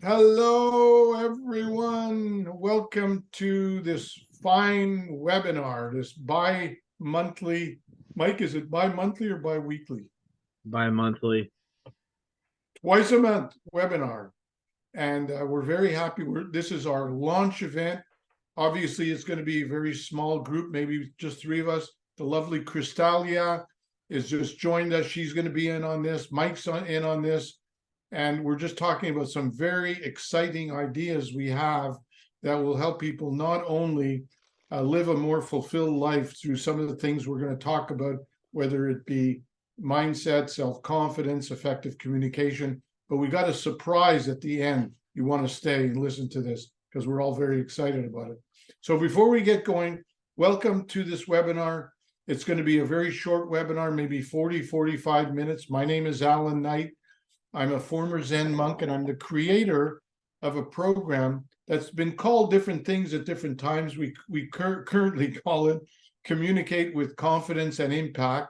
Hello, everyone. Welcome to this fine webinar, this bi-monthly. Mike, is it bi-monthly or bi-weekly? Bi-monthly. Twice a month webinar. And we're very happy. This is our launch event. Obviously, it's going to be a very small group, maybe just three of us. The lovely Crystalia is just joined us. She's going to be in on this. Mike's in on this. And we're just talking about some very exciting ideas we have that will help people not only live a more fulfilled life through some of the things we're going to talk about, whether it be mindset, self-confidence, effective communication, but we got a surprise at the end. You want to stay and listen to this because we're all very excited about it. So before we get going, welcome to this webinar. It's going to be a very short webinar, maybe 40, 45 minutes. My name is Alan Knight. I'm a former Zen monk, and I'm the creator of a program that's been called different things at different times. We currently call it Communicate with Confidence and Impact.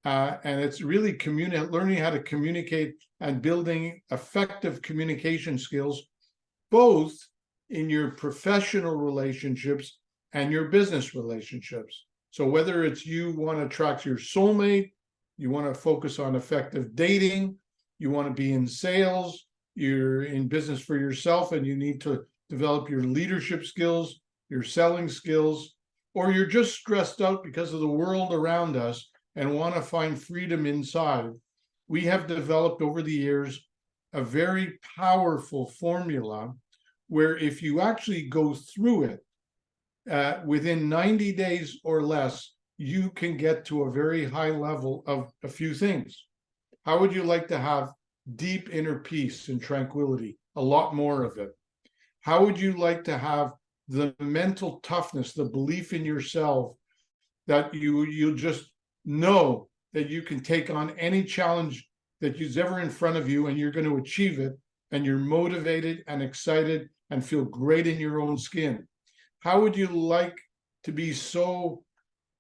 And it's really learning how to communicate and building effective communication skills, both in your professional relationships and your business relationships. So whether it's you want to attract your soulmate, you want to focus on effective dating, you want to be in sales, you're in business for yourself and you need to develop your leadership skills, your selling skills, or you're just stressed out because of the world around us and want to find freedom inside, we have developed over the years a very powerful formula where if you actually go through it within 90 days or less, you can get to a very high level of a few things. How would you like to have deep inner peace and tranquility? A lot more of it. How would you like to have the mental toughness, the belief in yourself that you'll just know that you can take on any challenge that is ever in front of you and you're going to achieve it, and you're motivated and excited and feel great in your own skin? How would you like to be so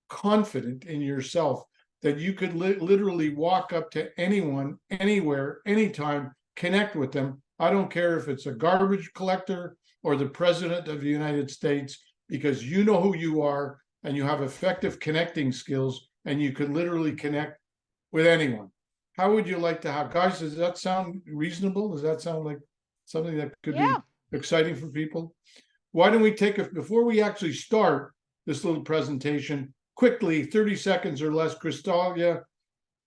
confident in yourself that you could literally walk up to anyone, anywhere, anytime, connect with them? I don't care if it's a garbage collector or the president of the United States, because you know who you are and you have effective connecting skills and you can literally connect with anyone. How would you like to have, guys, does that sound reasonable? Does that sound like something that could be exciting for people? Why don't we before we actually start this little presentation, quickly, 30 seconds or less, Crystalia,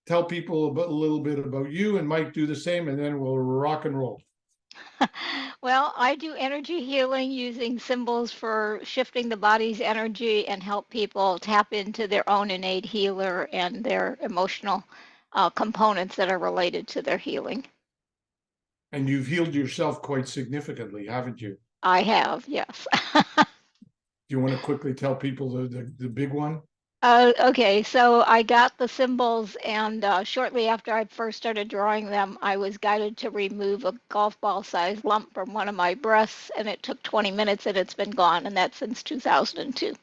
tell people a little bit about you, and Mike, do the same, and then we'll rock and roll. Well, I do energy healing using symbols for shifting the body's energy and help people tap into their own innate healer and their emotional components that are related to their healing. And you've healed yourself quite significantly, haven't you? I have, yes. Do you want to quickly tell people the big one? Okay, so I got the symbols, and shortly after I first started drawing them, I was guided to remove a golf ball-sized lump from one of my breasts, and it took 20 minutes, and it's been gone, and that's since 2002.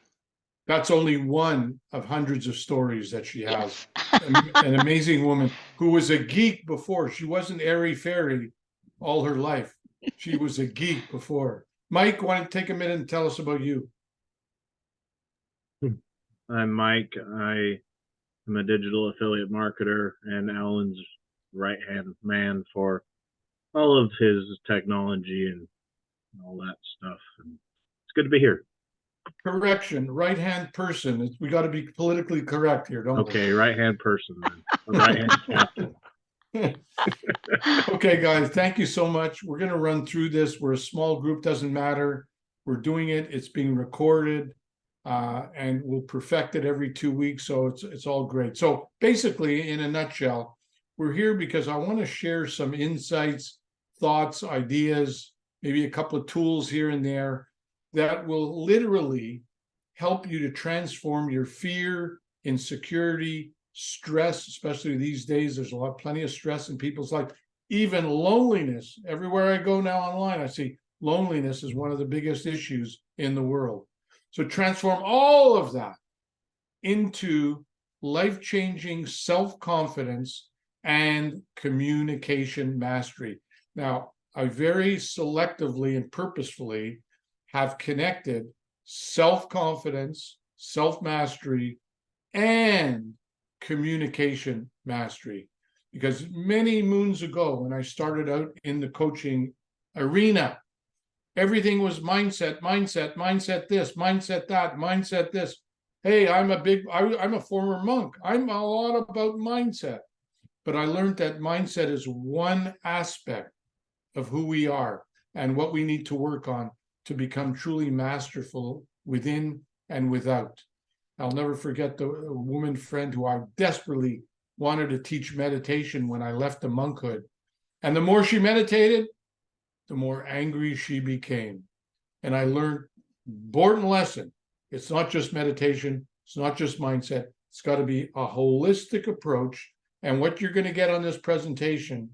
That's only one of hundreds of stories that she has. Yes. An amazing woman who was a geek before. She wasn't airy-fairy all her life. She was a geek before. Mike, why don't you take a minute and tell us about you? I'm Mike. I am a digital affiliate marketer and Alan's right-hand man for all of his technology and all that stuff. And it's good to be here. Correction, right-hand person. We got to be politically correct here, don't we? Okay, right-hand person then. Right-hand captain. Okay, guys, thank you so much. We're going to run through this. We're a small group, doesn't matter. We're doing it. It's being recorded. And we'll perfect it every 2 weeks, so it's all great. So basically, in a nutshell, we're here because I want to share some insights, thoughts, ideas, maybe a couple of tools here and there that will literally help you to transform your fear, insecurity, stress, especially these days. There's plenty of stress in people's life, even loneliness. Everywhere I go now online, I see loneliness is one of the biggest issues in the world. So transform all of that into life-changing self-confidence and communication mastery. Now, I very selectively and purposefully have connected self-confidence, self-mastery, and communication mastery. Because many moons ago, when I started out in the coaching arena, everything was mindset, mindset, mindset this, mindset that, mindset this. Hey, I'm a former monk. I'm a lot about mindset. But I learned that mindset is one aspect of who we are and what we need to work on to become truly masterful within and without. I'll never forget the woman friend who I desperately wanted to teach meditation when I left the monkhood. And the more she meditated, the more angry she became. And I learned important lesson. It's not just meditation. It's not just mindset. It's got to be a holistic approach. And what you're going to get on this presentation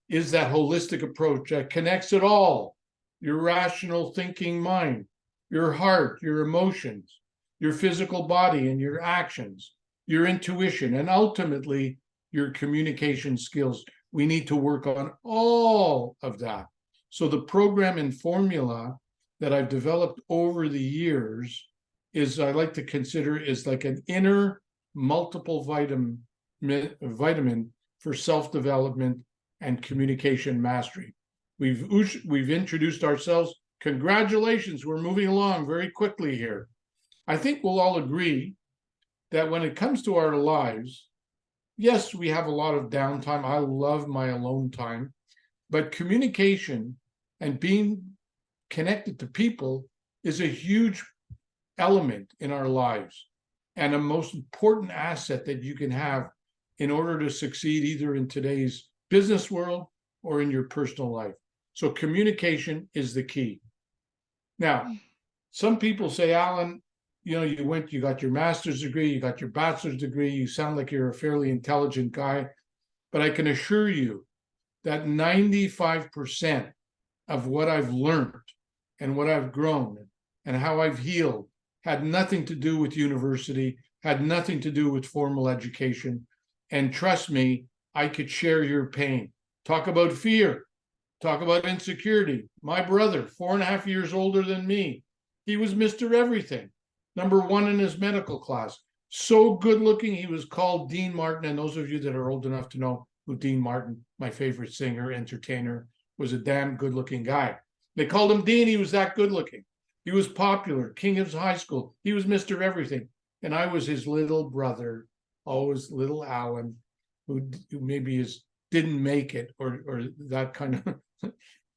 is that holistic approach that connects it all. Your rational thinking mind, your heart, your emotions, your physical body and your actions, your intuition, and ultimately your communication skills. We need to work on all of that. So the program and formula that I've developed over the years is, I like to consider, is like an inner multiple vitamin for self-development and communication mastery. We've introduced ourselves. Congratulations, we're moving along very quickly here. I think we'll all agree that when it comes to our lives, yes, we have a lot of downtime. I love my alone time, but communication and being connected to people is a huge element in our lives and a most important asset that you can have in order to succeed either in today's business world or in your personal life. So communication is the key. Now, some people say, Alan, you got your master's degree, you got your bachelor's degree, you sound like you're a fairly intelligent guy, but I can assure you that 95% of what I've learned and what I've grown and how I've healed had nothing to do with university, had nothing to do with formal education. And trust me, I could share your pain. Talk about fear, talk about insecurity. My brother, 4.5 years older than me, he was Mr. Everything, #1 in his medical class. So good looking, he was called Dean Martin. And those of you that are old enough to know who Dean Martin, my favorite singer, entertainer, was a damn good looking guy. They called him Dean, he was that good looking. He was popular, king of high school. He was Mr. Everything. And I was his little brother, always little Alan, who maybe didn't make it, or that kind of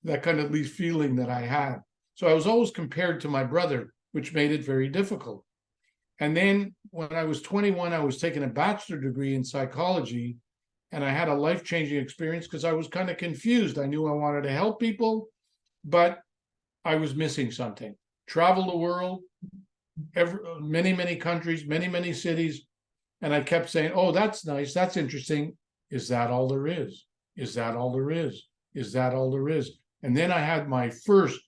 that kind of least feeling that I had. So I was always compared to my brother, which made it very difficult. And then when I was 21, I was taking a bachelor degree in psychology, and I had a life-changing experience because I was kind of confused. I knew I wanted to help people, but I was missing something. Travel the world, many countries, many cities, and I kept saying, oh, that's nice, that's interesting. Is that all there is? Is that all there is? Is that all there is? And then I had my first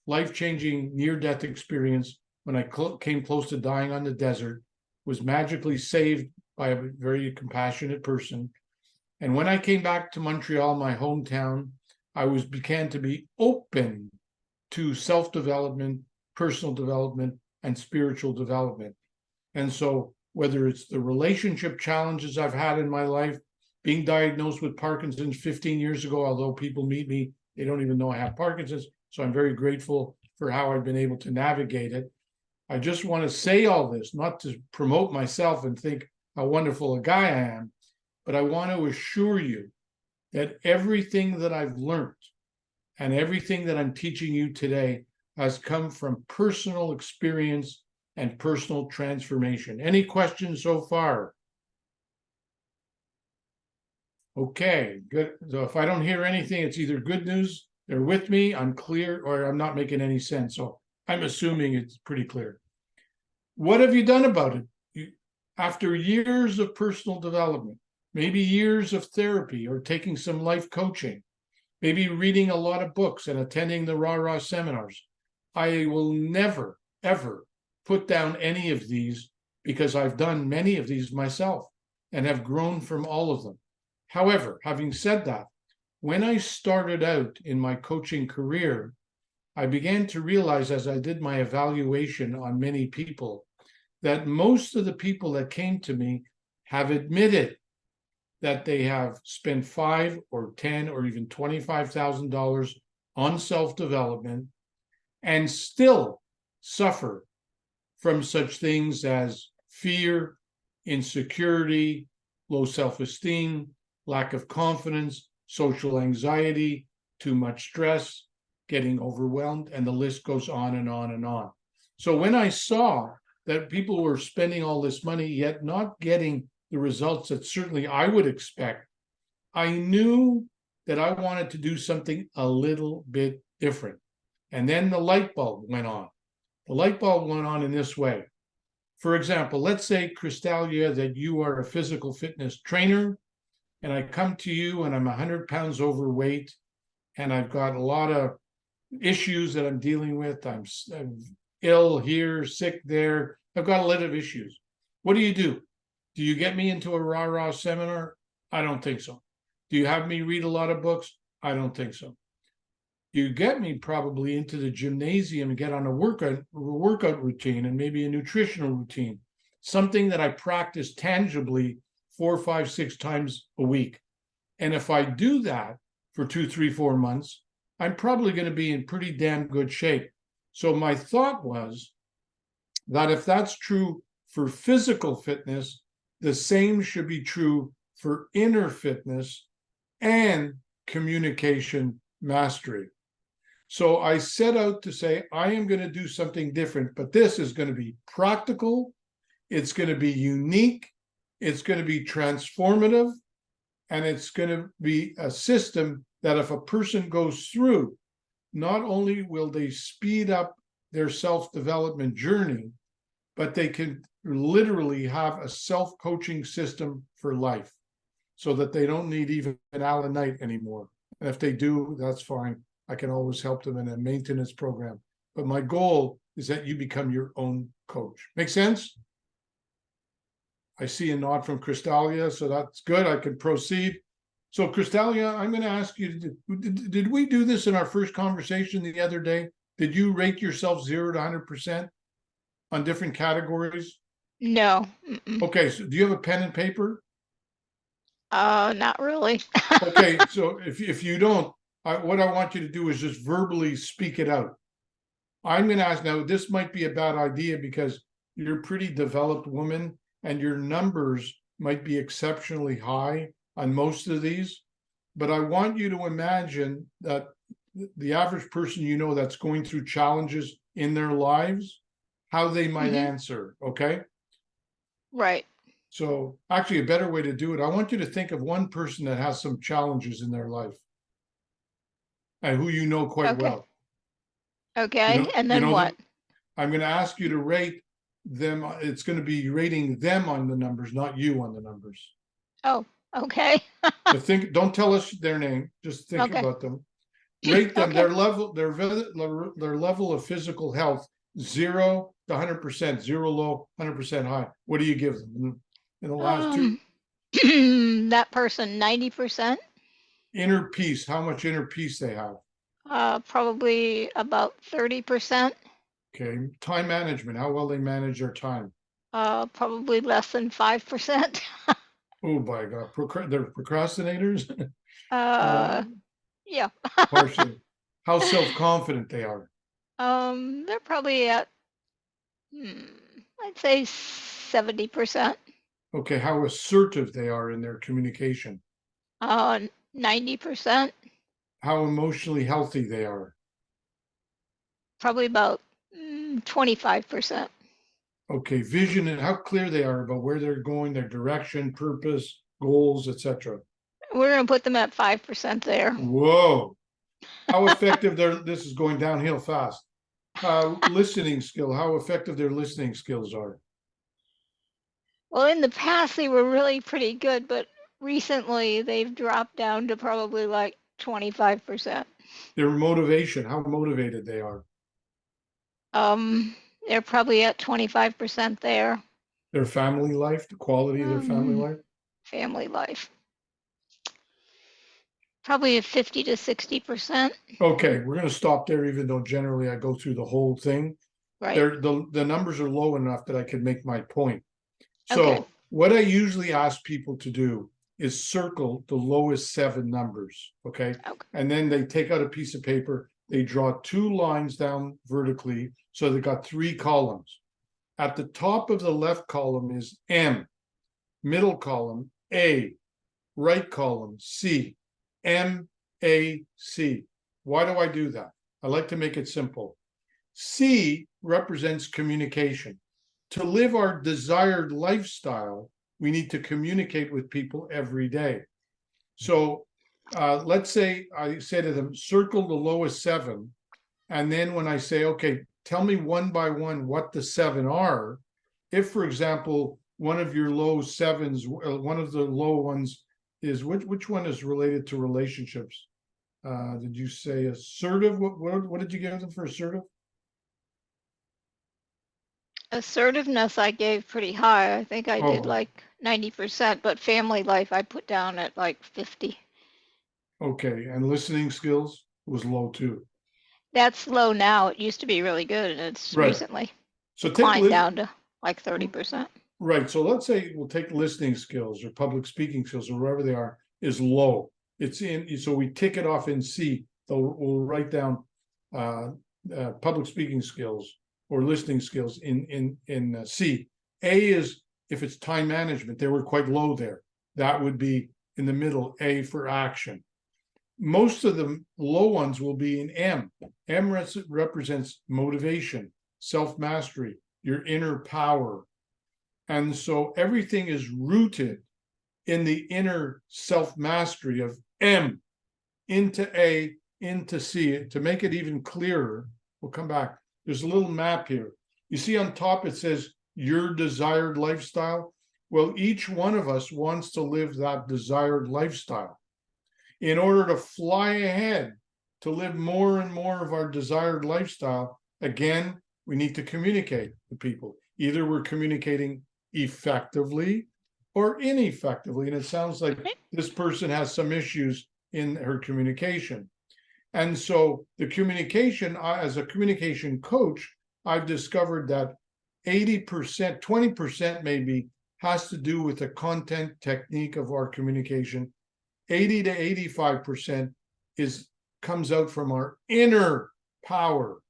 life-changing near-death experience when I came close to dying on the desert, was magically saved by a very compassionate person. And when I came back to Montreal, my hometown, I began to be open to self-development, personal development, and spiritual development. And so whether it's the relationship challenges I've had in my life, being diagnosed with Parkinson's 15 years ago, although people meet me, they don't even know I have Parkinson's. So I'm very grateful for how I've been able to navigate it. I just want to say all this, not to promote myself and think how wonderful a guy I am, but I want to assure you that everything that I've learned and everything that I'm teaching you today has come from personal experience and personal transformation. Any questions so far? Okay, good. So if I don't hear anything, it's either good news, they're with me, I'm clear, or I'm not making any sense. So I'm assuming it's pretty clear. What have you done about it? After years of personal development, maybe years of therapy or taking some life coaching, maybe reading a lot of books and attending the rah-rah seminars, I will never, ever put down any of these because I've done many of these myself and have grown from all of them. However, having said that, when I started out in my coaching career, I began to realize as I did my evaluation on many people that most of the people that came to me have admitted that they have spent $5 or $10 or even $25,000 on self-development and still suffer from such things as fear, insecurity, low self-esteem, lack of confidence, social anxiety, too much stress, getting overwhelmed, and the list goes on and on and on. So when I saw that people were spending all this money yet not getting the results that certainly I would expect, I knew that I wanted to do something a little bit different. And then the light bulb went on. The light bulb went on in this way. For example, let's say, Crystalia, that you are a physical fitness trainer, and I come to you and I'm 100 pounds overweight, and I've got a lot of issues that I'm dealing with. I'm ill here, sick there. I've got a lot of issues. What do? Do you get me into a rah-rah seminar? I don't think so. Do you have me read a lot of books? I don't think so. You get me probably into the gymnasium and get on a workout routine and maybe a nutritional routine, something that I practice tangibly 4, 5, 6 times a week. And if I do that for 2, 3, 4 months, I'm probably going to be in pretty damn good shape. So my thought was that if that's true for physical fitness, the same should be true for inner fitness and communication mastery. So I set out to say, I am going to do something different, but this is going to be practical. It's going to be unique. It's going to be transformative. And it's going to be a system that if a person goes through, not only will they speed up their self-development journey, but they can literally have a self-coaching system for life so that they don't need even an Alan Knight anymore. And if they do, that's fine. I can always help them in a maintenance program. But my goal is that you become your own coach. Make sense? I see a nod from Crystalia, so that's good. I can proceed. So Crystalia, I'm going to ask you, did we do this in our first conversation the other day? Did you rate yourself 0 to 100% on different categories? No. Mm-mm. Okay, so do you have a pen and paper? Not really. Okay, so if you don't, what I want you to do is just verbally speak it out. I'm going to ask now, this might be a bad idea because you're a pretty developed woman and your numbers might be exceptionally high on most of these, but I want you to imagine that the average person you know that's going through challenges in their lives, how they might answer, okay? Right. So actually a better way to do it, I want you to think of one person that has some challenges in their life and who you know quite Okay. well. Okay. And You then know what? them? I'm going to ask you to rate them. It's going to be rating them on the numbers, not you on the numbers. Oh, okay. So think, don't tell us their name, just think Okay. about them. Rate them, Okay. their level of physical health, 0 to 100%, 0 low, 100% high. What do you give them in the last two? That person, 90%. Inner peace, how much inner peace they have. Probably about 30%. Okay. Time management, how well they manage their time. Probably less than 5%. Oh my God, they're procrastinators. Yeah. Partially. How self-confident they are. They're probably at, I'd say 70%. Okay, how assertive they are in their communication. 90%. How emotionally healthy they are. Probably about 25%. Okay, vision and how clear they are about where they're going, their direction, purpose, goals, etc. We're going to put them at 5% there. Whoa. How effective this is going downhill fast. Listening skill, how effective their listening skills are. Well, in the past, they were really pretty good, but recently they've dropped down to probably like 25%. Their motivation, how motivated they are. They're probably at 25% there. Their family life, the quality of their family life. Family life. Probably 50 to 60%. Okay, we're gonna stop there, even though generally I go through the whole thing. Right. The numbers are low enough that I could make my point. Okay. So what I usually ask people to do is circle the lowest 7 numbers, okay? Okay. And then they take out a piece of paper, they draw 2 lines down vertically, so they got 3 columns. At the top of the left column is M, middle column A, right column C, M, A, C. Why do I do that? I like to make it simple. C represents communication. To live our desired lifestyle, we need to communicate with people every day. So let's say I say to them, circle the lowest 7. And then when I say, okay, tell me one by one what the 7 are. If, for example, one of your low 7s, one of the low ones is, which one is related to relationships? Did you say assertive? What did you give them for assertive? Assertiveness I gave pretty high. I think I did Oh. like 90%, but family life I put down at like 50. Okay, and listening skills was low too. That's low now. It used to be really good, and it's Right. recently So take declined down to like 30%. right. So let's say we'll take listening skills or public speaking skills or wherever they are is low. It's in, so we tick it off in C. So we'll write down public speaking skills or listening skills in C. A is if it's time management. They were quite low there. That would be in the middle. A for action. Most of the low ones will be in M. M represents motivation, self-mastery, your inner power. And so everything is rooted in the inner self-mastery of M into A, into C. To make it even clearer, we'll come back. There's a little map here. You see on top it says your desired lifestyle. Well, each one of us wants to live that desired lifestyle. In order to fly ahead, to live more and more of our desired lifestyle, again, we need to communicate with people. Either we're communicating effectively or ineffectively. And it sounds like this person has some issues in her communication. And so the communication, as a communication coach, I've discovered that 80%, 20% maybe has to do with the content technique of our communication. 80 to 85% comes out from our inner power.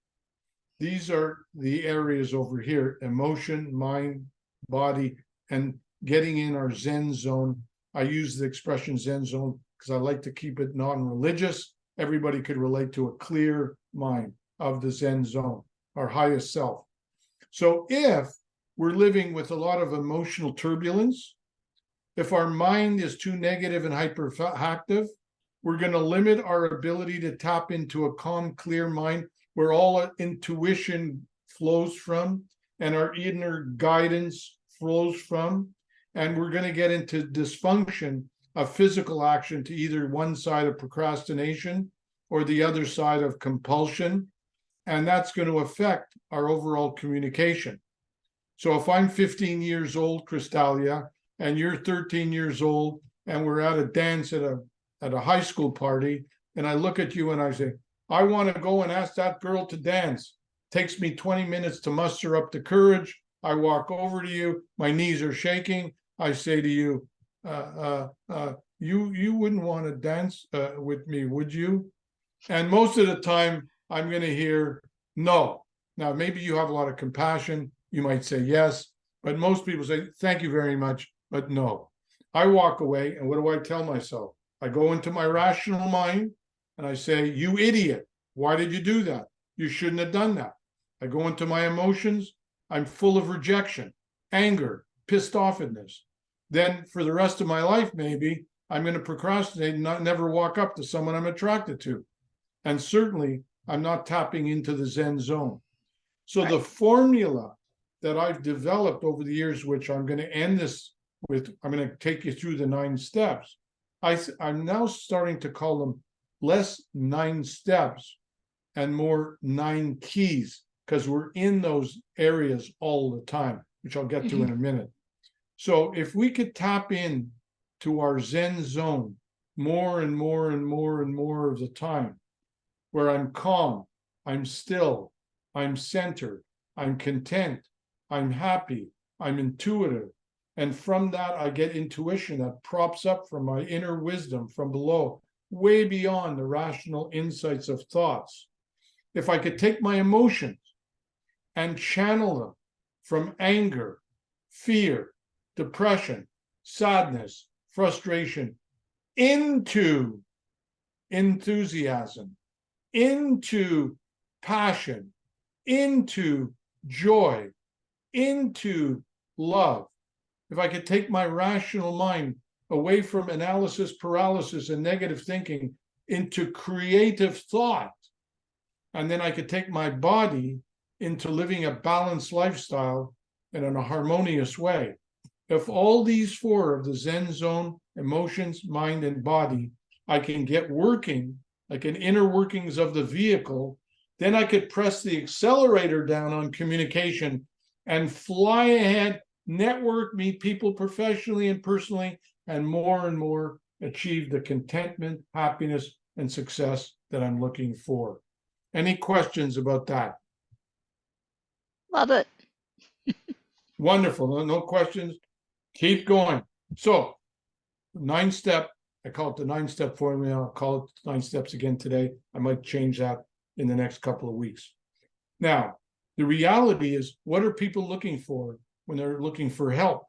These are the areas over here: emotion, mind, body, and getting in our Zen zone. I use the expression Zen zone because I like to keep it non-religious. Everybody could relate to a clear mind of the Zen zone, our highest self. So if we're living with a lot of emotional turbulence, if our mind is too negative and hyperactive, we're going to limit our ability to tap into a calm, clear mind where all our intuition flows from and our inner guidance flows from. And we're going to get into dysfunction of physical action to either one side of procrastination or the other side of compulsion. And that's going to affect our overall communication. So if I'm 15 years old, Crystalia, and you're 13 years old, and we're at a dance at a high school party, and I look at you and I say, I want to go and ask that girl to dance. Takes me 20 minutes to muster up the courage. I walk over to you, my knees are shaking. I say to you, you wouldn't want to dance with me, would you? And most of the time, I'm going to hear no. Now, maybe you have a lot of compassion. You might say yes, but most people say, thank you very much, but no. I walk away, and what do I tell myself? I go into my rational mind, and I say, you idiot. Why did you do that? You shouldn't have done that. I go into my emotions. I'm full of rejection, anger, pissed offness. Then for the rest of my life, maybe, I'm going to procrastinate and never walk up to someone I'm attracted to. And certainly, I'm not tapping into the Zen zone. So the formula that I've developed over the years, which I'm going to end this with, I'm going to take you through the 9 steps. I'm now starting to call them less 9 steps and more 9 keys, because we're in those areas all the time, which I'll get to in a minute. So if we could tap in to our Zen zone more and more and more and more of the time, where I'm calm, I'm still, I'm centered, I'm content, I'm happy, I'm intuitive. And from that, I get intuition that props up from my inner wisdom from below, way beyond the rational insights of thoughts. If I could take my emotions and channel them from anger, fear, depression, sadness, frustration, into enthusiasm, into passion, into joy, into love. If I could take my rational mind away from analysis paralysis and negative thinking into creative thought, and then I could take my body into living a balanced lifestyle and in a harmonious way. If all these four of the Zen zone, emotions, mind, and body, I can get working, like an inner workings of the vehicle, then I could press the accelerator down on communication and fly ahead, network, meet people professionally and personally, and more achieve the contentment, happiness, and success that I'm looking for. Any questions about that? Love it. Wonderful. No questions. Keep going. So, 9-step, I call it the 9-step formula. I'll call it 9 steps again today. I might change that in the next couple of weeks. Now, the reality is, what are people looking for when they're looking for help?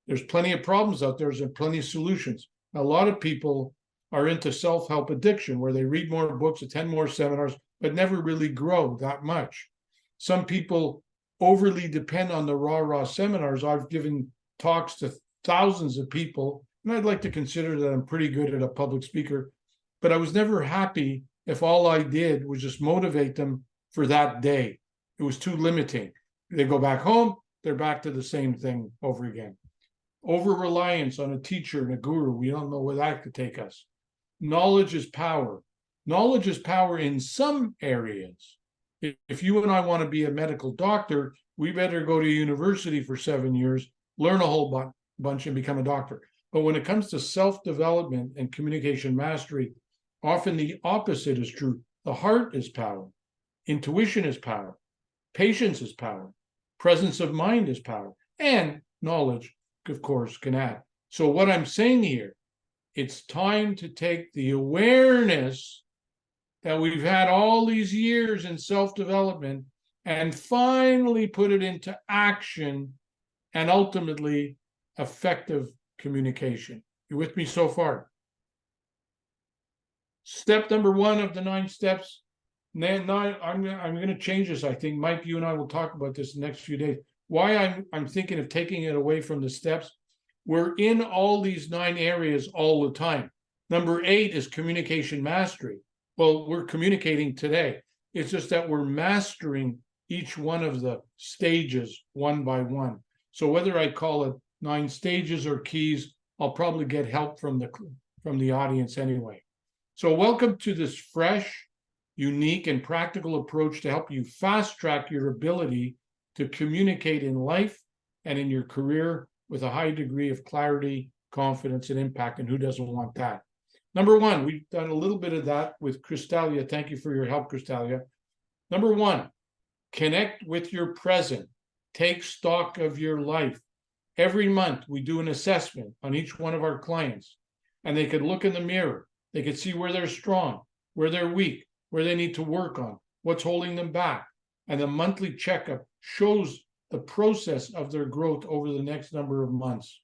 There's plenty of problems out there. There's plenty of solutions. A lot of people are into self-help addiction, where they read more books, attend more seminars, but never really grow that much. Some people overly depend on the rah-rah seminars. I've given talks to thousands of people, and I'd like to consider that I'm pretty good at a public speaker, but I was never happy if all I did was just motivate them for that day. It was too limiting. They go back home, they're back to the same thing over again. Over-reliance on a teacher and a guru, we don't know where that could take us. Knowledge is power. Knowledge is power in some areas. If you and I want to be a medical doctor, we better go to university for 7 years, learn a whole bunch, and become a doctor. But when it comes to self-development and communication mastery, often the opposite is true. The heart is power. Intuition is power. Patience is power. Presence of mind is power. And knowledge, of course, can add. So what I'm saying here, it's time to take the awareness that we've had all these years in self-development and finally put it into action and ultimately effective communication. You with me so far? Step number 1 of the 9 steps. I'm going to change this. I think, Mike, you and I will talk about this in the next few days. Why I'm thinking of taking it away from the steps. We're in all these 9 areas all the time. Number 8 is communication mastery. Well, we're communicating today. It's just that we're mastering each one of the stages one by one. So whether I call it 9 stages or keys, I'll probably get help from the audience anyway. So welcome to this fresh, unique, and practical approach to help you fast track your ability to communicate in life and in your career with a high degree of clarity, confidence, and impact. And who doesn't want that? Number 1, we've done a little bit of that with Crystalia. Thank you for your help, Crystalia. Number 1, connect with your present. Take stock of your life. Every month, we do an assessment on each one of our clients, and they could look in the mirror. They could see where they're strong, where they're weak, where they need to work on, what's holding them back. And the monthly checkup shows the process of their growth over the next number of months.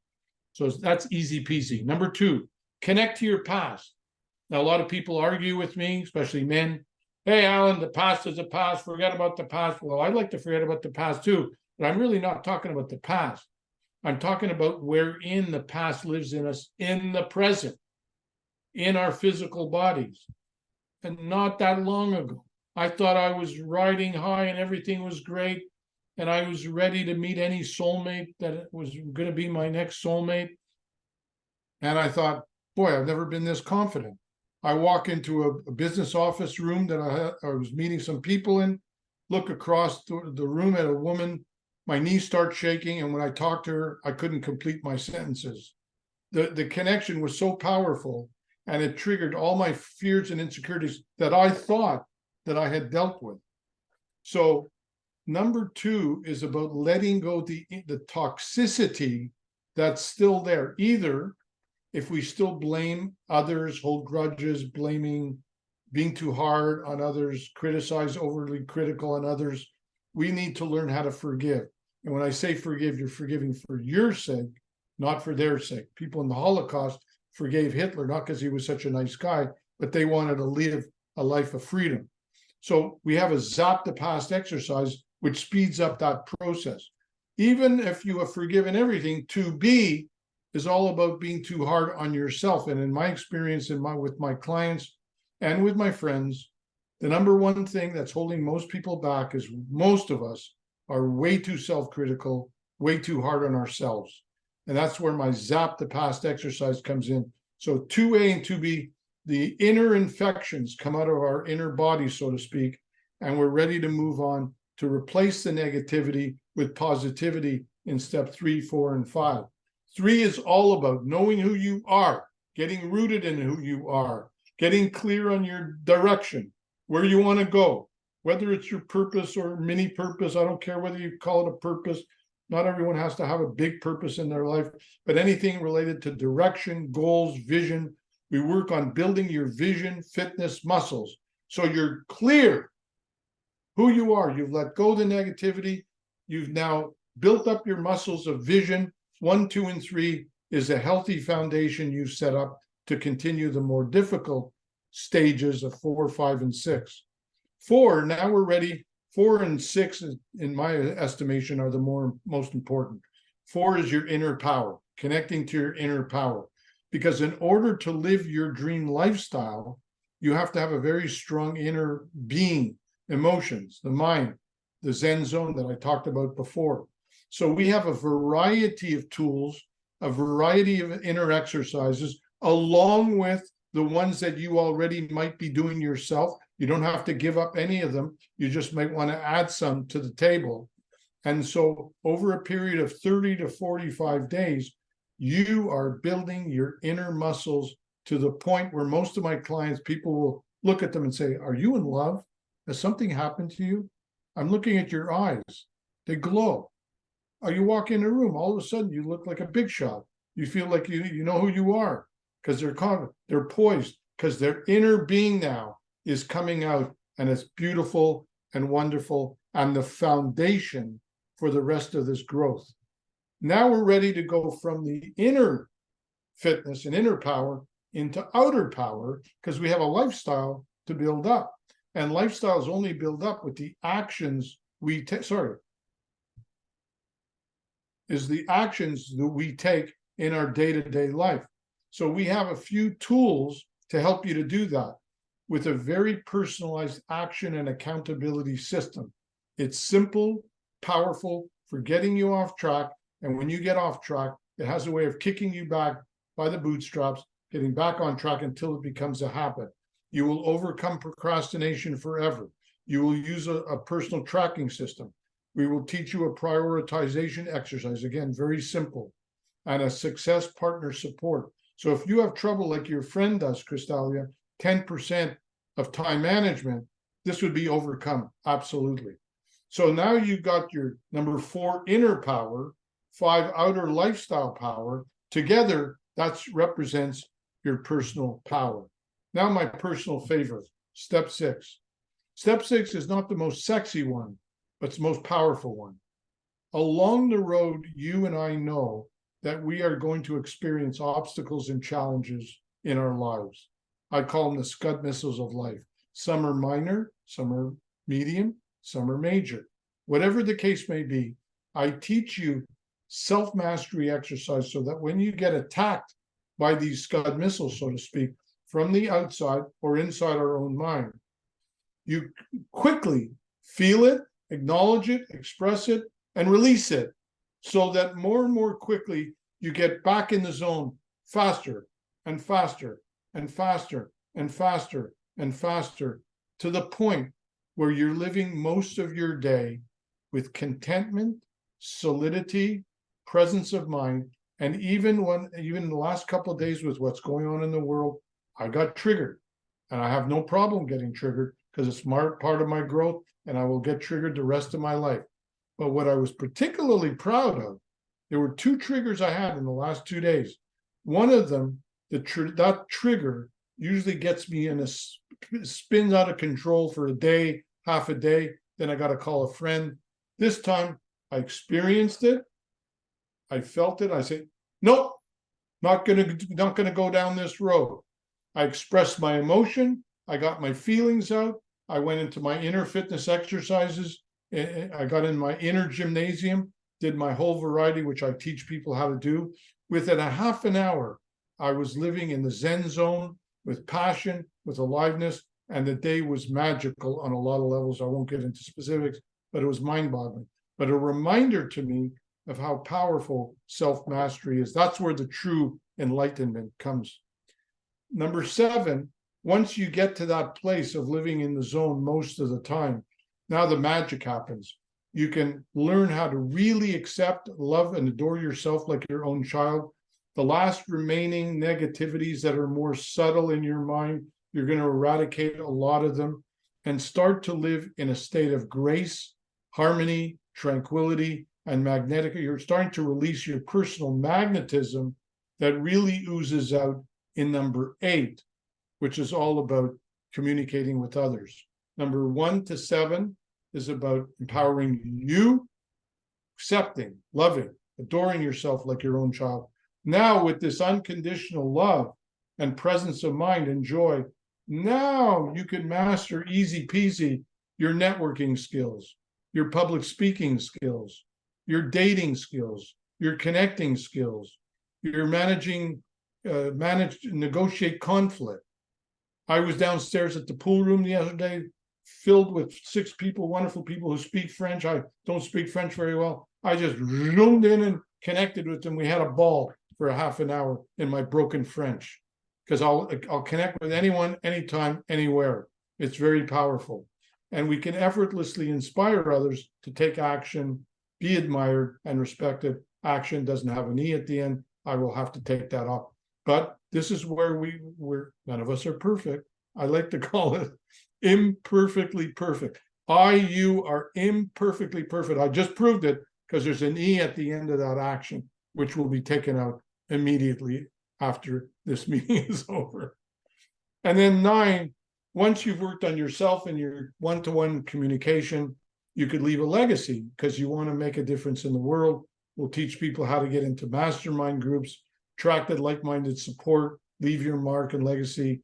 So that's easy peasy. Number 2, connect to your past. Now, a lot of people argue with me, especially men. Hey, Alan, the past is the past. Forget about the past. Well, I'd like to forget about the past too, but I'm really not talking about the past. I'm talking about wherein the past lives in us in the present, in our physical bodies. And not that long ago, I thought I was riding high and everything was great, and I was ready to meet any soulmate that was going to be my next soulmate. And I thought, boy, I've never been this confident. I walk into a business office room that I was meeting some people in, look across the room at a woman, my knees start shaking, and when I talked to her, I couldn't complete my sentences. The connection was so powerful, And it triggered all my fears and insecurities that I thought that I had dealt with. So number 2 is about letting go the toxicity that's still there. Either if we still blame others, hold grudges, blaming, being too hard on others, criticize, overly critical on others, we need to learn how to forgive. And when I say forgive, you're forgiving for your sake, not for their sake. People in the Holocaust forgave Hitler, not because he was such a nice guy, but they wanted to live a life of freedom. So we have a zap the past exercise, which speeds up that process. Even if you have forgiven everything, to be is all about being too hard on yourself. And in my experience, with my clients and with my friends, the number one thing that's holding most people back is most of us are way too self-critical, way too hard on ourselves. And that's where my zap the past exercise comes in. So 2A and 2B, the inner infections come out of our inner body, so to speak, and we're ready to move on to replace the negativity with positivity in step 3, 4, and 5. 3 is all about knowing who you are, getting rooted in who you are, getting clear on your direction, where you want to go, whether it's your purpose or mini purpose. I don't care whether you call it a purpose. Not everyone has to have a big purpose in their life, but anything related to direction, goals, vision. We work on building your vision, fitness, muscles. So you're clear who you are. You've let go of the negativity. You've now built up your muscles of vision. 1, 2, and 3 is a healthy foundation you've set up to continue the more difficult stages of 4, 5, and 6. 4, now we're ready. 4 and 6, in my estimation, are the most important. 4 is your inner power, connecting to your inner power. Because in order to live your dream lifestyle, you have to have a very strong inner being, emotions, the mind, the Zen zone that I talked about before. So we have a variety of tools, a variety of inner exercises, along with the ones that you already might be doing yourself. You don't have to give up any of them. You just might want to add some to the table. And so over a period of 30 to 45 days, you are building your inner muscles to the point where most of my clients, people will look at them and say, "Are you in love? Has something happened to you? I'm looking at your eyes. They glow. Are you walking in a room? All of a sudden, you look like a big shot. You feel like you know who you are because they're confident, they're poised, because their inner being now is coming out, and it's beautiful and wonderful, and the foundation for the rest of this growth. Now we're ready to go from the inner fitness and inner power into outer power, because we have a lifestyle to build up. And lifestyles only build up with the actions we take. Is the actions that we take in our day-to-day life. So we have a few tools to help you to do that with a very personalized action and accountability system. It's simple, powerful, for getting you off track. And when you get off track, it has a way of kicking you back by the bootstraps, getting back on track until it becomes a habit. You will overcome procrastination forever. You will use a personal tracking system. We will teach you a prioritization exercise, again, very simple, and a success partner support. So if you have trouble like your friend does, Crystalia, 10% of time management, this would be overcome, absolutely. So now you've got your number 4 inner power, 5 outer lifestyle power. Together, that represents your personal power. Now my personal favorite, step 6. Step 6 is not the most sexy one, but it's the most powerful one. Along the road, you and I know that we are going to experience obstacles and challenges in our lives. I call them the Scud missiles of life. Some are minor, some are medium, some are major. Whatever the case may be, I teach you self-mastery exercise so that when you get attacked by these Scud missiles, so to speak, from the outside or inside our own mind, you quickly feel it, acknowledge it, express it, and release it, so that more and more quickly you get back in the zone faster and faster and faster and faster and faster, to the point where you're living most of your day with contentment, solidity, presence of mind. And even in the last couple of days with what's going on in the world, I got triggered, and I have no problem getting triggered because it's part of my growth, and I will get triggered the rest of my life. But what I was particularly proud of, there were two triggers I had in the last 2 days. One of them, that trigger usually gets me in spins out of control for a day, half a day. Then I got to call a friend. This time I experienced it. I felt it. I said, nope, not gonna go down this road. I expressed my emotion. I got my feelings out. I went into my inner fitness exercises. I got in my inner gymnasium, did my whole variety, which I teach people how to do. Within a half an hour, I was living in the Zen zone with passion, with aliveness, and the day was magical on a lot of levels. I won't get into specifics, but it was mind-boggling. But a reminder to me of how powerful self-mastery is. That's where the true enlightenment comes. Number 7, once you get to that place of living in the zone most of the time, now the magic happens. You can learn how to really accept, love, and adore yourself like your own child. The last remaining negativities that are more subtle in your mind, you're going to eradicate a lot of them and start to live in a state of grace, harmony, tranquility, and magnetic. You're starting to release your personal magnetism that really oozes out in number 8, which is all about communicating with others. Number 1 to 7 is about empowering you, accepting, loving, adoring yourself like your own child. Now, with this unconditional love and presence of mind and joy, now you can master easy peasy your networking skills, your public speaking skills, your dating skills, your connecting skills, your negotiate conflict. I was downstairs at the pool room the other day, filled with 6 people, wonderful people who speak French. I don't speak French very well. I just zoomed in and connected with them. We had a ball for a half an hour in my broken French, because I'll connect with anyone, anytime, anywhere. It's very powerful. And we can effortlessly inspire others to take action, be admired and respected. Action doesn't have an E at the end. I will have to take that off. But this is where we're none of us are perfect. I like to call it imperfectly perfect. You are imperfectly perfect. I just proved it because there's an E at the end of that action, which will be taken out immediately after this meeting is over. And then 9, once you've worked on yourself and your one-to-one communication, you could leave a legacy because you want to make a difference in the world. We'll teach people how to get into mastermind groups, attract like-minded support, leave your mark and legacy.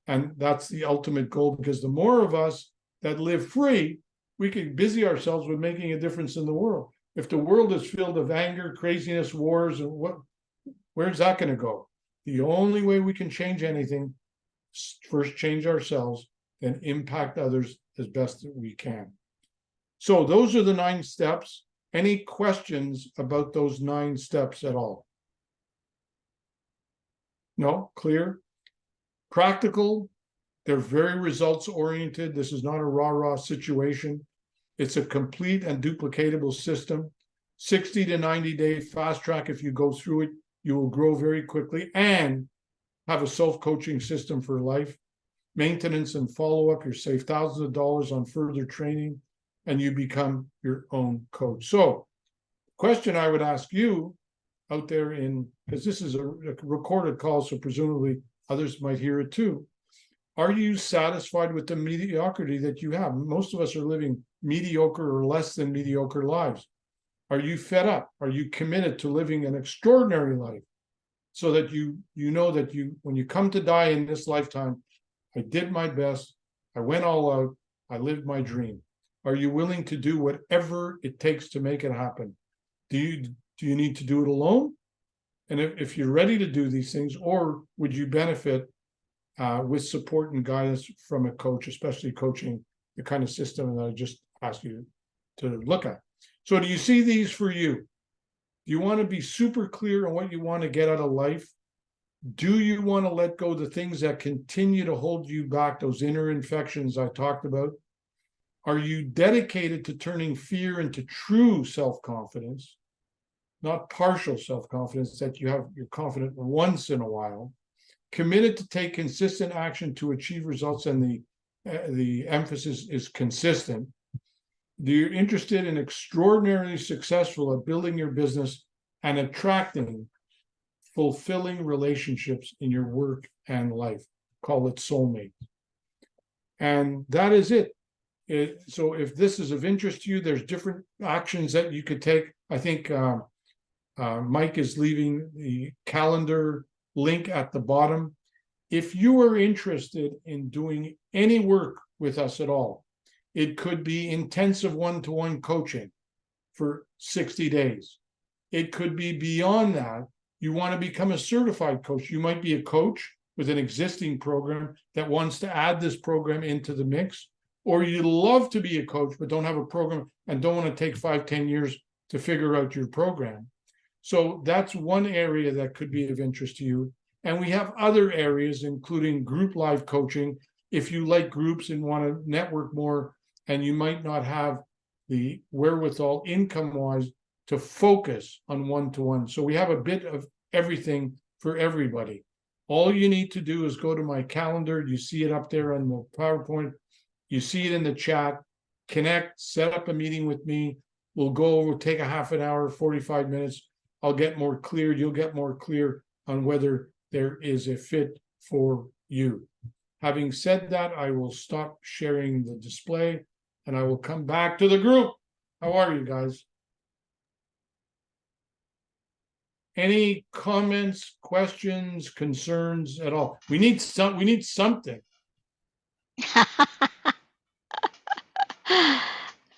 And that's the ultimate goal, because the more of us that live free, we can busy ourselves with making a difference in the world. If the world is filled of anger, craziness, wars, and where's that going to go? The only way we can change anything, first change ourselves, then impact others as best that we can. So those are the 9 steps. Any questions about those 9 steps at all? No? Clear? Practical. They're very results oriented. This is not a rah-rah situation. It's a complete and duplicatable system. 60 to 90 day fast track. If you go through it, you will grow very quickly and have a self-coaching system for life. Maintenance and follow-up. You save thousands of dollars on further training, and you become your own coach. So, question I would ask you out there, because this is a recorded call, so presumably others might hear it too. Are you satisfied with the mediocrity that you have? Most of us are living mediocre or less than mediocre lives. Are you fed up? Are you committed to living an extraordinary life so that you know that when you come to die in this lifetime, I did my best, I went all out, I lived my dream? Are you willing to do whatever it takes to make it happen? Do you need to do it alone? And if you're ready to do these things, or would you benefit with support and guidance from a coach, especially coaching the kind of system that I just asked you to look at? So do you see these for you? Do you want to be super clear on what you want to get out of life? Do you want to let go of the things that continue to hold you back, those inner infections I talked about? Are you dedicated to turning fear into true self-confidence, not partial self-confidence that you're confident once in a while? committed to take consistent action to achieve results, and the emphasis is consistent. You're interested in extraordinarily successful at building your business and attracting fulfilling relationships in your work and life. Call it soulmate. And that is it. So if this is of interest to you, there's different actions that you could take. I think Mike is leaving the calendar link at the bottom. If you are interested in doing any work with us at all, it could be intensive one-to-one coaching for 60 days. It could be beyond that. You want to become a certified coach. You might be a coach with an existing program that wants to add this program into the mix, or you love to be a coach but don't have a program and don't want to take 5-10 years to figure out your program. So that's one area that could be of interest to you. And we have other areas, including group live coaching. If you like groups and want to network more, and you might not have the wherewithal income-wise to focus on one-to-one. So we have a bit of everything for everybody. All you need to do is go to my calendar. You see it up there on the PowerPoint. You see it in the chat. Connect, set up a meeting with me. We'll go over, take a half an hour, 45 minutes. I'll get more clear. You'll get more clear on whether there is a fit for you. Having said that, I will stop sharing the display and I will come back to the group. How are you guys? Any comments, questions, concerns at all? We need something.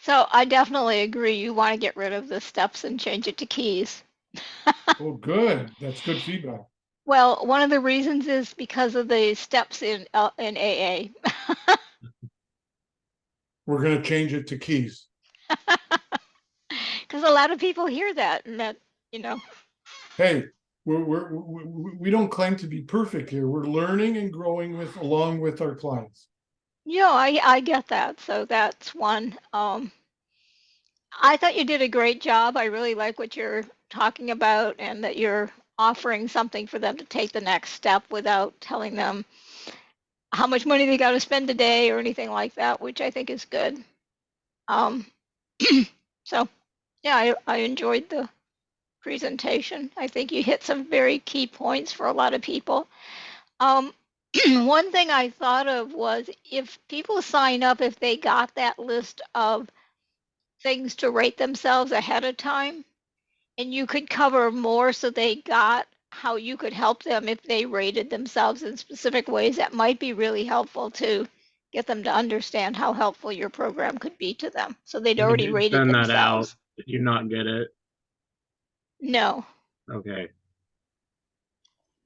So I definitely agree. You want to get rid of the steps and change it to keys. Oh, good. That's good feedback. Well, one of the reasons is because of the steps in AA. We're going to change it to keys. Because a lot of people hear that, and that, you know. Hey, we don't claim to be perfect here. We're learning and growing along with our clients. Yeah, I get that. So that's one. I thought you did a great job. I really like what you're talking about, and that you're offering something for them to take the next step without telling them how much money they got to spend a day or anything like that, which I think is good. So yeah, I enjoyed the presentation. I think you hit some very key points for a lot of people. One thing I thought of was, if people sign up, if they got that list of things to rate themselves ahead of time, and you could cover more so they got how you could help them if they rated themselves in specific ways, that might be really helpful to get them to understand how helpful your program could be to them. So they'd I already did rated send that out. themselves. Did you not get it? No. Okay.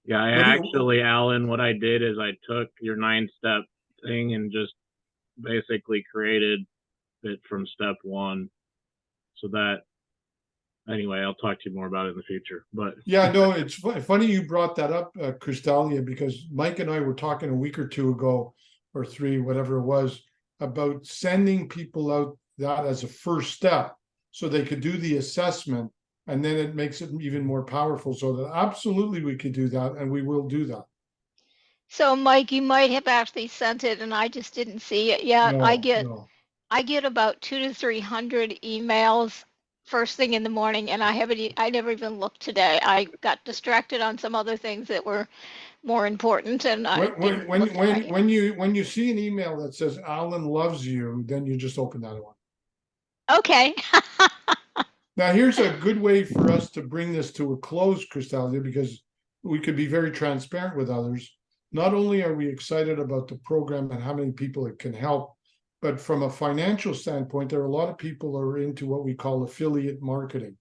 Yeah, I What do you- actually, Alan, what I did is I took your 9-step thing and just basically created it from step 1. So that, anyway, I'll talk to you more about it in the future. But Yeah, no, it's funny you brought that up, Crystalia, because Mike and I were talking a week or two ago, or 3, whatever it was, about sending people out that as a first step so they could do the assessment, and then it makes it even more powerful. So that absolutely we could do that, and we will do that. So Mike, you might have actually sent it and I just didn't see it yet. No, I get no. about 200 to 300 emails first thing in the morning, and I never even looked today. I got distracted on some other things that were more important, and I didn't look at my email. When you see an email that says Alan loves you, then you just open that one. Okay. Now, here's a good way for us to bring this to a close, Crystalia, because we could be very transparent with others. Not only are we excited about the program and how many people it can help, but from a financial standpoint, there are a lot of people who are into what we call affiliate marketing.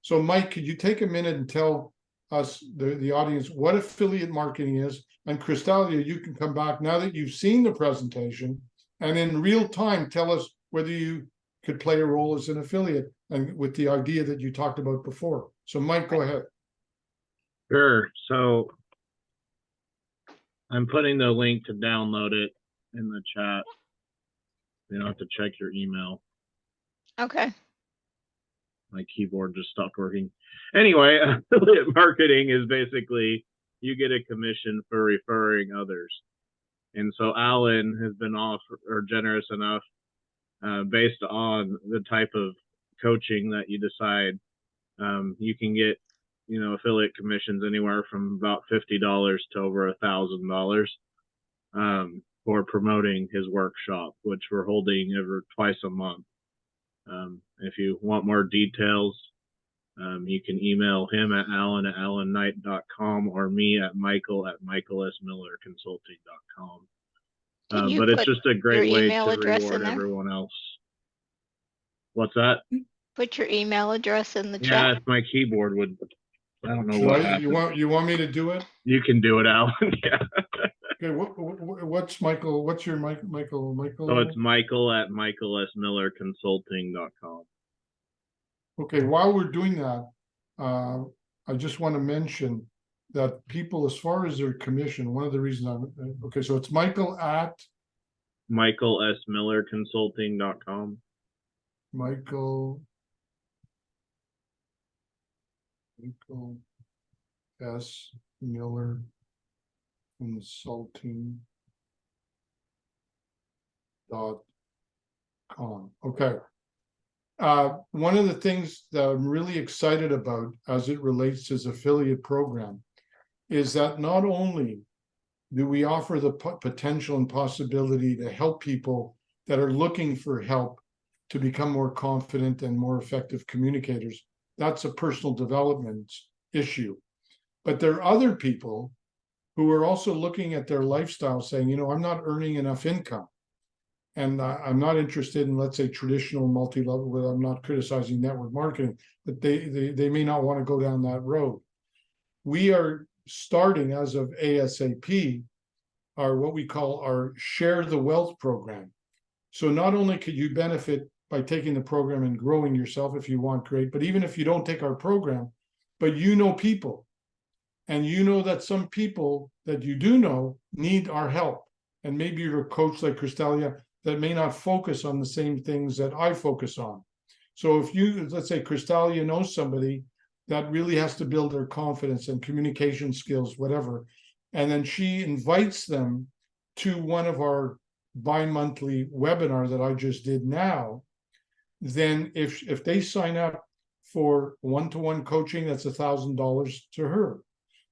So, Mike, could you take a minute and tell us, the audience, what affiliate marketing is? And Crystalia, you can come back now that you've seen the presentation, and in real time tell us whether you could play a role as an affiliate, and with the idea that you talked about before. So Mike, go ahead. sure. So I'm putting the link to download it in the chat. You don't have to check your email. Okay. My keyboard just stopped working. Anyway, affiliate marketing is basically you get a commission for referring others. And so Alan has been generous enough, based on the type of coaching that you decide. You can get, affiliate commissions anywhere from about $50 to over $1,000 for promoting his workshop, which we're holding twice a month. If you want more details, you can email him at alan@alanknight.com or me at michael@michaelsmillerconsulting.com. But it's just a great way to reward everyone else. What's that? Put your email address in the chat. Yeah, if my keyboard would. I don't know what happened. You want me to do it? You can do it, Alan. Yeah. Okay. What's Michael? What's your Michael? So it's michael@michaelsmillerconsulting.com. Okay. While we're doing that, I just want to mention that people, as far as their commission, one of the reasons okay, so it's michael@michaelsmillerconsulting.com. Michael S. Miller Consulting.com. Okay. One of the things that I'm really excited about as it relates to his affiliate program is that not only do we offer the potential and possibility to help people that are looking for help to become more confident and more effective communicators. That's a personal development issue. But there are other people who are also looking at their lifestyle saying, I'm not earning enough income. And I'm not interested in, let's say, traditional multi-level, where I'm not criticizing network marketing, but they may not want to go down that road. We are starting, as of ASAP, what we call our Share the Wealth program. So not only could you benefit by taking the program and growing yourself if you want, great, but even if you don't take our program, but people, and that some people that you do know need our help. And maybe you're a coach like Crystalia that may not focus on the same things that I focus on. So if let's say Crystalia knows somebody that really has to build their confidence and communication skills, whatever, and then she invites them to one of our bi-monthly webinar that I just did now, then if they sign up for one-to-one coaching, that's $1,000 to her.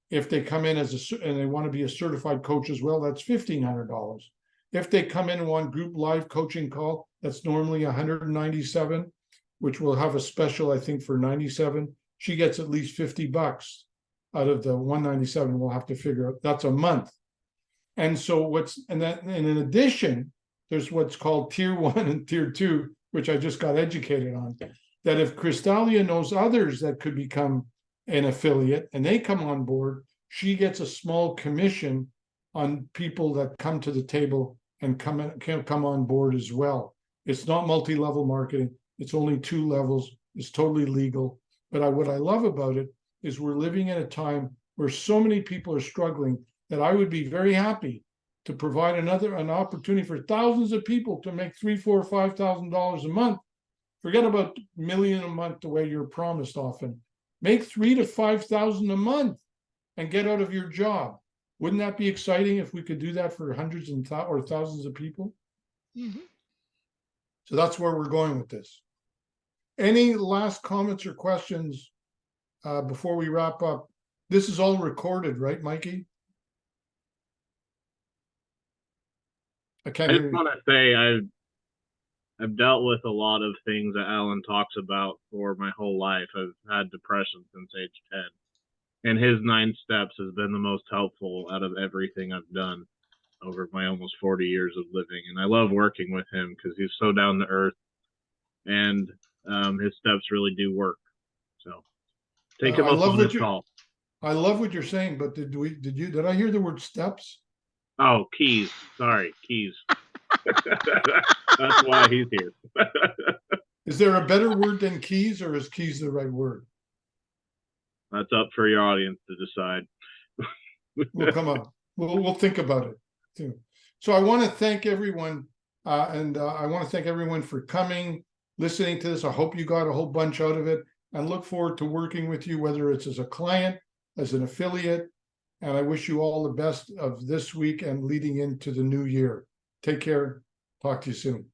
If they come in and they want to be a certified coach as well, that's $1,500. If they come in and want group live coaching call, that's normally $197, which will have a special, I think, for $97. She gets at least $50 out of the $197. We'll have to figure out. That's a month. And so and in addition, there's what's called tier 1 and tier 2, which I just got educated on, that if Crystalia knows others that could become an affiliate and they come on board, she gets a small commission on people that come to the table and come on board as well. It's not multi-level marketing. It's only 2 levels. It's totally legal. But what I love about it is we're living in a time where so many people are struggling that I would be very happy to provide an opportunity for thousands of people to make $3,000, $4,000, $5,000 a month. Forget about $1 million a month the way you're promised often. Make $3,000 to $5,000 a month and get out of your job. Wouldn't that be exciting if we could do that for hundreds or thousands of people? Mm-hmm. So that's where we're going with this. Any last comments or questions before we wrap up? This is all recorded, right, Mikey? I can't hear you. I just want to say I've dealt with a lot of things that Alan talks about for my whole life. I've had depression since age 10. And his 9 steps has been the most helpful out of everything I've done over my almost 40 years of living. And I love working with him because he's so down to earth, and his steps really do work. So take him up on this call. I love what you're saying, but did I hear the word steps? Oh, keys. Sorry, keys. That's why he's here. Is there a better word than keys, or is keys the right word? That's up for your audience to decide. Well, come on. We'll think about it too. So I want to thank everyone, and I want to thank everyone for coming, listening to this. I hope you got a whole bunch out of it, and look forward to working with you, whether it's as a client, as an affiliate, And I wish you all the best of this week and leading into the new year. Take care. Talk to you soon.